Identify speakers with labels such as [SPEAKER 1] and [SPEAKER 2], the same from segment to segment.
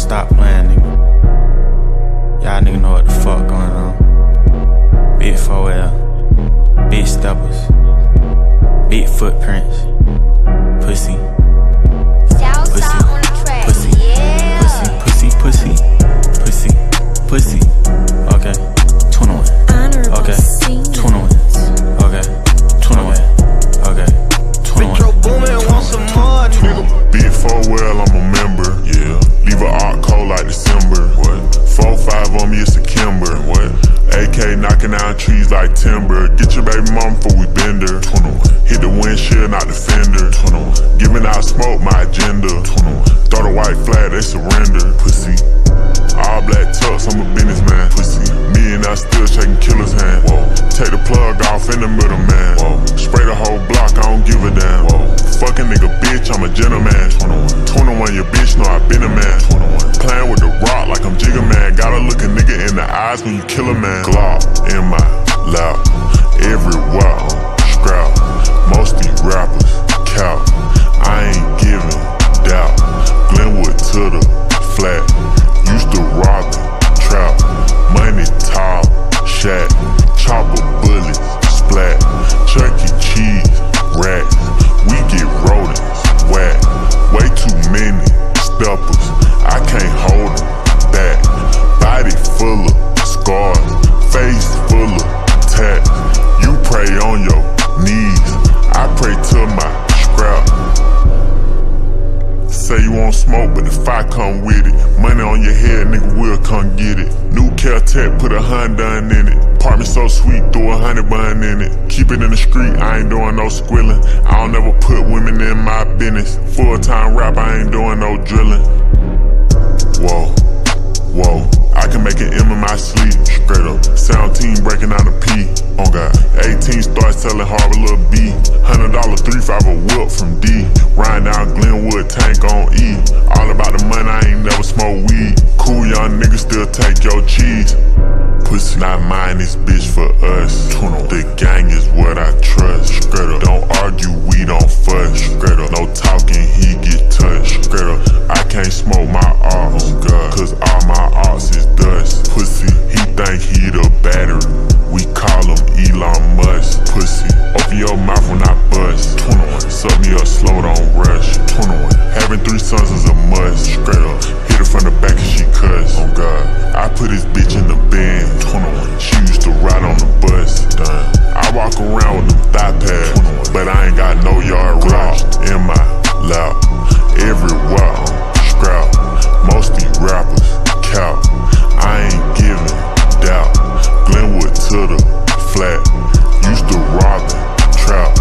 [SPEAKER 1] stop playing, nigga. Y'all nigga know what the fuck going on. Big 4L, big steppers, big footprints, pussy, pussy, pussy, pussy, pussy, pussy, pussy, pussy. Okay, 21. Okay, 21. Okay, 21. Okay, 21.
[SPEAKER 2] Metro Boomin want some more, nigga.
[SPEAKER 3] Big 4L, I'm a member. Yeah. Leave a art cold like December. What? 4-5 on me, it's a Kimber. What? AK knocking down trees like timber. Get your baby mama before we bend her. 21. Hit the windshield, not the fender. 21. Giving out smoke, my agenda. 21. Throw the white flag, they surrender. Pussy. All black tux, I'm a businessman. Pussy. Me and I still shaking killer's hand. Whoa. Take the plug off in the middle, man. Whoa. Spray the whole block, I don't give a damn. Whoa. Fucking nigga, bitch, I'm a gentleman. 21, your bitch know I been a man. 21. Playing with the rock like I'm Jigga Man. Gotta look a nigga in the eyes when you kill a man. Glock in my lap, everywhere on scrap. Most these rappers cap. I ain't giving doubt. Glenwood to the flat. Used to rob it, trap. Money tall, shack. Chopper bullets, splat. Chuck E. Cheese, racks. We get rodents, whack. Way too many steppers, I can't hold them back. Body full of scars, face full of tats. You pray on your knees, I pray to my scrap. Say you want smoke, but the fire come with it. Money on your head, nigga, will come get it. New Caltech, put a Honda in it. Apartment so sweet, throw 100 bun in it. Keep it in the street, I ain't doing no squilling. I don't ever put women in my business. Full-time rap, I ain't doing no drilling. Whoa, whoa, I can make an M in my sleep. Straight up, sound team breaking down the P. Oh God, 18 start selling Harbor Lil B. $100 3-5 a whip from D. Riding down Glenwood, tank on E. All about the money, I ain't never smoke weed. Cool young niggas still take your cheese. Pussy not mine, this bitch for us. The gang is what I trust. Straight up, don't argue, we don't fuss. Straight up, no talking, he get touched. Straight up, I can't smoke my arts, cause all my arts is dust. Pussy, he think he the battery. We call him Elon Musk. Pussy, open your mouth when I bust. 21, suck me up slow, don't rush. 21, having 3 sons is a must. Straight up, hit her from the back and she cuss. Oh God, I put this bitch in the bed. 21, she used to ride on the bus. Done. I walk around with them thigh pads, but I ain't got no yard rush. In my lap, everywhere on scrap. Most these rappers cap. I ain't giving doubt. Glenwood to the flat. Used to rob it, trap.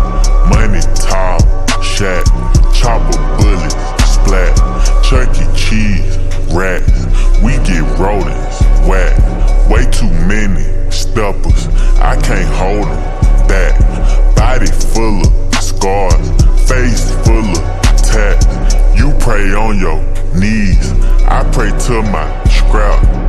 [SPEAKER 3] Money tall, shack. Chopper bullets, splat. Chuck E. Cheese, racks. We get rodents, whack. Way too many steppers, I can't hold them back. Body full of scars, face full of tats. You pray on your knees, I pray to my scrap.